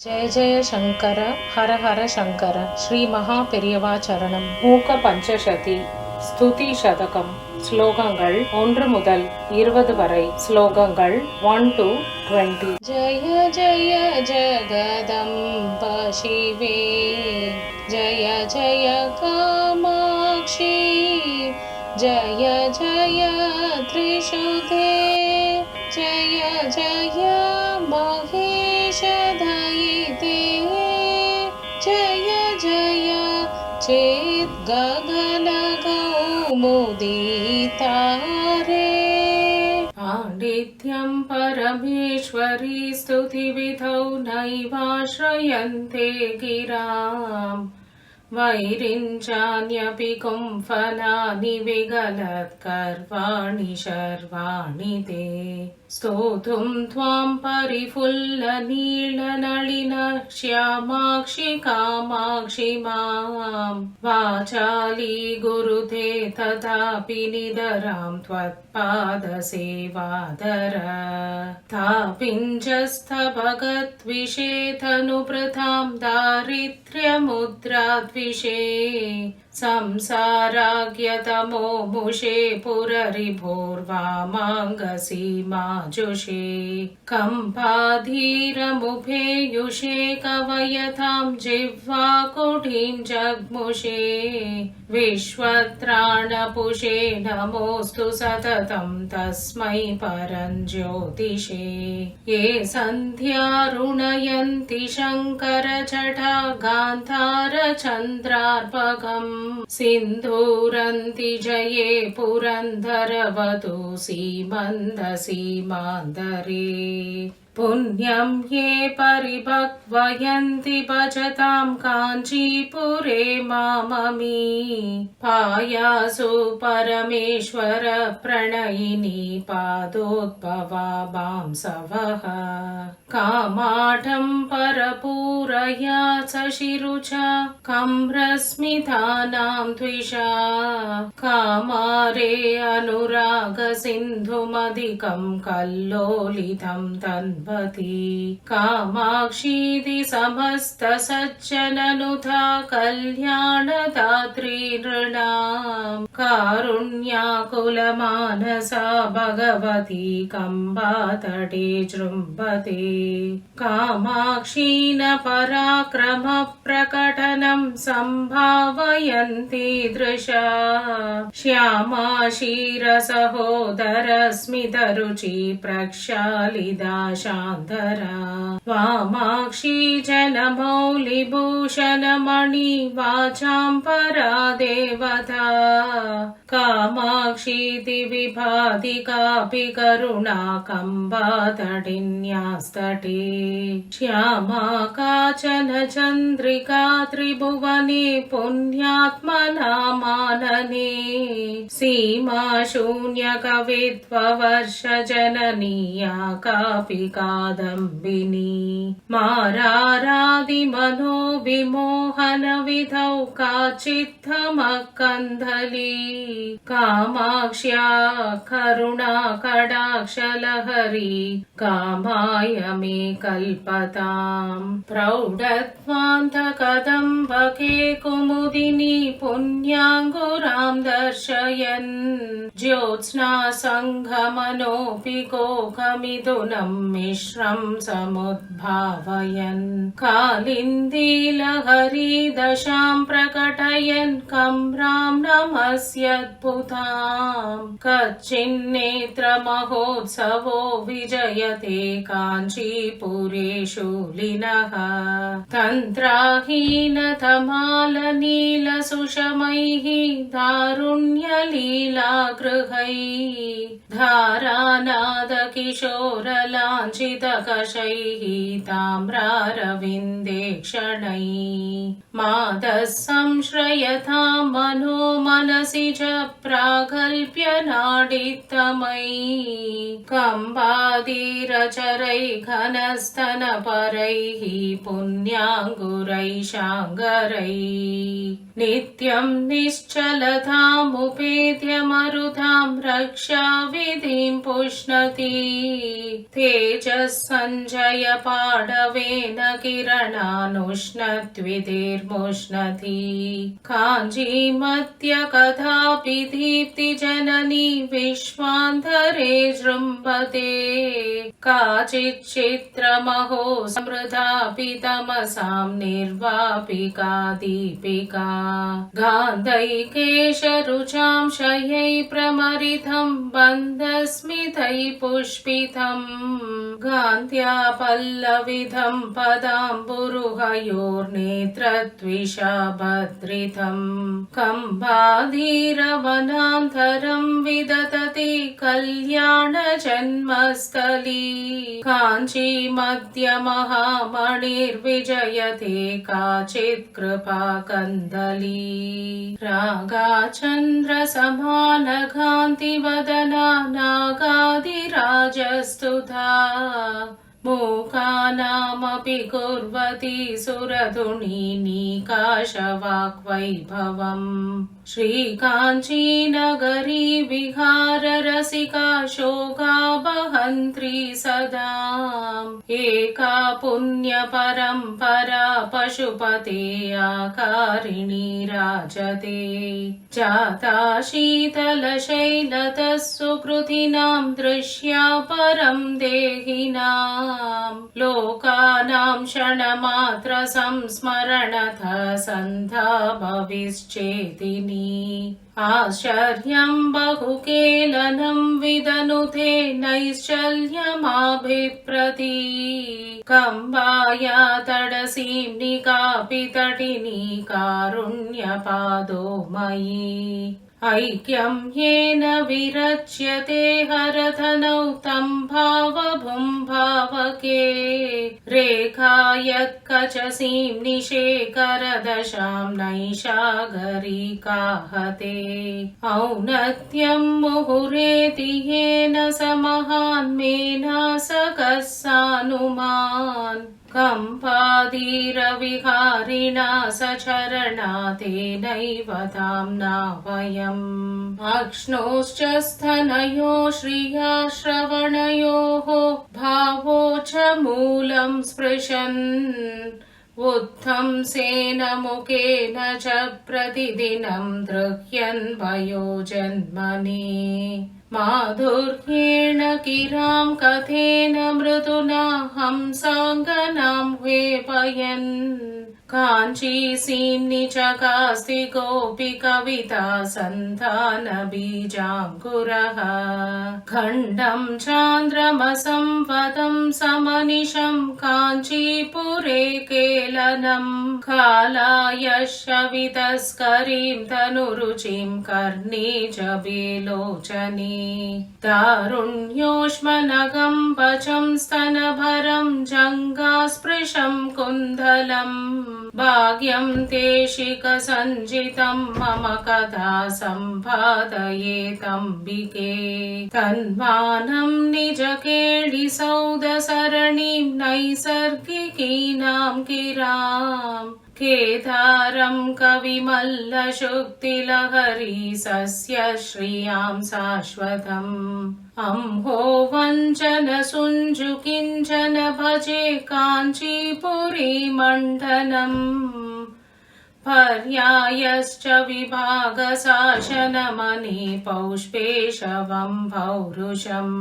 ஜெய ஜெய சங்கர ஹர ஹர சங்கர ஸ்ரீ மகா பெரியவா சரணம். மூக பஞ்சசதி ஸ்துதி சதகம். ஸ்லோகங்கள் 1 முதல் 20 வரை. ஸ்லோகங்கள் 1 to 20. ஜய ஜய ஜகதம்ப சிவே ஜய ஜய காமாக்ஷி ஜய ஜய த்ரிஷுதே ஜய ஜய மகேஷதயிதே जय जय चेत् गगन कौमुदीतारे पाण्डित्यं परमेश्वरी स्तुतिविधौ नैवाश्रयन्ते गिराम् वैरिञ्चान्यपि कुम्फनानि विगलत्कर्वाणि शर्वाणि ते स्तोतुं त्वां परिफुल्लनीलनलिन श्यामाक्षि कामाक्षि मां वाचाली गुरुते तथापि निदरां त्वत्पादसेवादर तापिञ्जस्तभगद्विषेतनुप्रथां दारिद्र्यमुद्राद्विषे संसाराज्ञतमो मुषे पुररिभोर्वामाङ्गसीमाजुषे कम्पाधीरमुभेयुषे कवयतां जिह्वाकुटीं जग्मुषे विश्वत्राणपुषे नमोऽस्तु सततं तस्मै परञ्ज्योतिषे ये सन्ध्यारुणयन्ति शङ्करजटा गान्धारचन्द्रार्पकम् सिन्धूरन्ति जये पुरन्दरवधू सीमन्दसीमान्दरे पुण्यं ये परिभक्वयन्ति भजतां काञ्चीपुरे माममी पायासु परमेश्वर प्रणयिनी पादोद्भवा वांसवः कामाठं परपूरया शशिरुचा कम्रस्मितानां द्विषा कामारे अनुरागसिन्धुमधिकं कल्लोलितं तन्वती कामाक्षीति समस्तसज्जननुता कल्याणदात्री नृणां कारुण्याकुलमानसा भगवती कम्बातटे जृम्भते कामाक्षीन पराक्रमप्रकटनं सम्भावयन्ति दृशा श्यामा क्षीरसहोदरस्मितरुचि प्रक्षालिदा शान्तरा वामाक्षी जनमौलिभूषणमणि वाचां परा देवता कामाक्षीति विभाति कापि करुणा कम्बातटिन्यास्तटे श्यामा काचन चन्द्रिका त्रिभुवने पुण्यात्मना मानने सीमा शून्यकवित्ववर्षजननीया कापि कादम्बिनी मारारादिमनो विमोहनविधौ काचित्थमकन्दली कामाक्ष्या करुणा कडाक्षलहरी कामाय मे कल्पताम् प्रौढत्वान्तकदम्बके कुमुदिनी पुण्याङ्गुरां दर्शयन् ज्योत्स्ना सङ्घमनोऽपि कोकमिथुनं मिश्रं समुद्भावयन् कालिन्दीलहरी दशां प्रकटयन् कम्रां नमस्यद्भुतां कच्चिन्नेत्रमहोत्सवो विजयते काञ्चीपुरे शूलिनः तन्त्राहीनतमालनीलसुषमैः दारुण्यलीलागृहैः धारानादकिशोरलाञ्छितकशैः ताम्रारविन्दे क्षणैः मादः संश्रयतां मनो मनसि च प्रागल्प्य नाडितमयी कम्बादिरचरैः घनस्तनपरैः पुण्याङ्गुरैशाङ्गरैः नित्यं निश्चलतामुपेत्य मरुतां रक्षाविधिं पुष्णति तेजस्सञ्जय पाडवेन किरणानुष्णत्विधिर्मुष्णति काञ्चीमत्यकथापि दीप्तिजननी विश्वान्धरे जृम्भते काचिच्चित्रमहो समृद्धापि तमसां निर्वापिका दीपिका गान्धैकेशरुचां शयै प्रमरितं बन्धस्मितै पुष्पितम् गान्त्या पल्लविधं पदाम्बुरुहयोर्नेत्रद्विषा भद्रितम् कम्बाधीरवनान्तरं विदधति कल्याणजन्मस्थली काञ्ची मध्यमहामणिर्विजयते काचित् कृपा कन्दली रागाचन्द्रसमानकान्तिवदना नागादिराजस्तुता मूकानामपि कुर्वती सुरधुनी निकाशवाग्वैभवम् श्रीकाञ्चीनगरी विहाररसिका शोकावहन्त्री सदा एका पुण्यपरम्परा पशुपते आकारिणी राजते जाता शीतलशैलतः सुकृतिनां दृश्या परं देहिनां लोकानां क्षणमात्र संस्मरणतः सन्धा भविश्चेतिनी आश्चर्यं बहुकेलनं विदनुते नैश्चल्यमाभिप्रति कम्बाया तडसीं निकापि तटिनी कारुण्यपादो मयि ऐक्यं येन विरच्यते हरधनौ तं भावभुं भावके रेखा यत्कचसीं निशेखरदशां नैशागरिकाहते औन्नत्यं मुहुरेति येन स महान् मेनासकः सानुमान् कम्पादिरविहारिणा सचरणा तेनैव ताम्ना वयम् अक्ष्णोश्च स्तनयो श्रिया श्रवणयोः भावो च मूलं स्पृशन् उत्थं सेन मुखेन च प्रतिदिनं दृह्यन् भयो जन्मनि माधुर्येण किरां कथेन मृदुना हंसाङ्गनां वेपयन् काञ्चीसीं निचकास्ति गोपि कविता सन्तानबीजाङ्कुरः खण्डं चान्द्रमसं पदं समनिशं काञ्चीपुरे केलनम् कालाय शवितस्करीं तनुरुचिं कर्णी च विलोचनी तारुण्योष्मनगं वचं स्तनभरं जङ्घास्पृशं कुन्दलम् भाग्यं ते शिखसञ्जितं मम कथा सम्पादयेतम्बिके तन्मानं निजकेळिसौधसरणीं नैसर्गिकीनां गिराम् केदारं कविमल्लशुक्तिलहरी सस्य श्रियां शाश्वतम् अम्हो वञ्चनसुञ्जुकिञ्चन भजे काञ्चीपुरीमण्डनम् पर्यायश्च विभागशासनमणि पौष्पेशवं पौरुषम्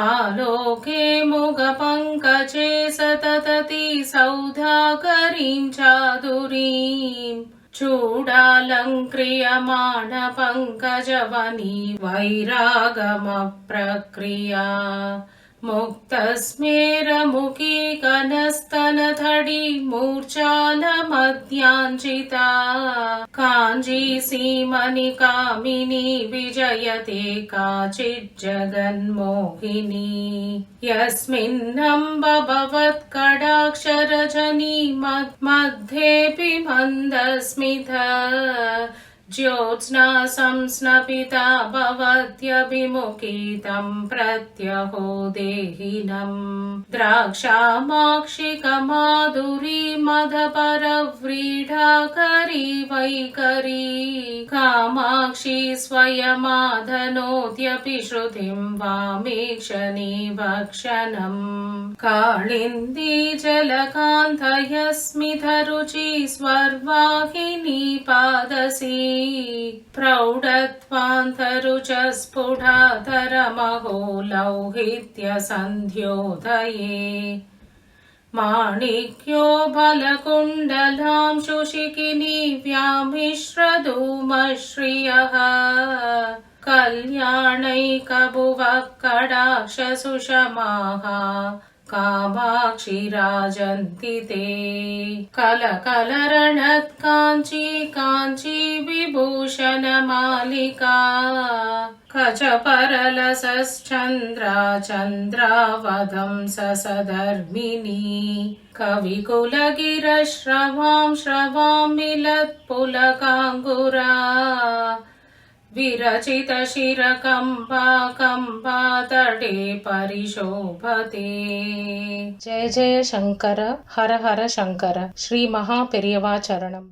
आलोके मुगपङ्कजे सततति सौधागरीं चादुरीं चूडालङ्क्रियमाण पङ्कजवनी वैरागमप्रक्रिया मुक्तस्मेरमुखी कनस्तनधडी मूर्छालमध्याञ्चिता काञ्चीसीमनि कामिनी विजयते काचिज्जगन्मोहिनी यस्मिन्नम्बभवत्कटाक्षरजनी मध्येऽपि मन्दस्मिता ज्योत्स्ना संस्नपिता भवत्यभिमुखीतं प्रत्यहो देहिनम् द्राक्षामाक्षिकमाधुरी मदपरव्रीडाकरी वैकरी कामाक्षी स्वयमाधनोत्यपि श्रुतिं वामेक्षणी भक्षणम् काळिन्दी जलकान्तयस्मितरुचि स्वर्वाहिनी पादसी प्रौढत्वान्तरुचस्फुटातरमहो लौहित्यसन्ध्योदये माणिक्यो बलकुण्डलां शुशिखिनी व्यामिश्रधूमश्रियः कल्याणैकभुवः कटाक्षसुषमाः कामाक्षि राजन्ति ते कलकलरणत्काञ्ची काञ्ची विभूषणमालिका कचपरलसश्चन्द्रा चन्द्रावदं ससधर्मिणी कविकुलगिरश्रवां श्रवां मिलत्पुलकाङ्गुरा विरचितशिरकम्बा कम्बातटे परिशोभते। जय जय शंकर हर हर शंकर श्री महापेरियवा चरणम्।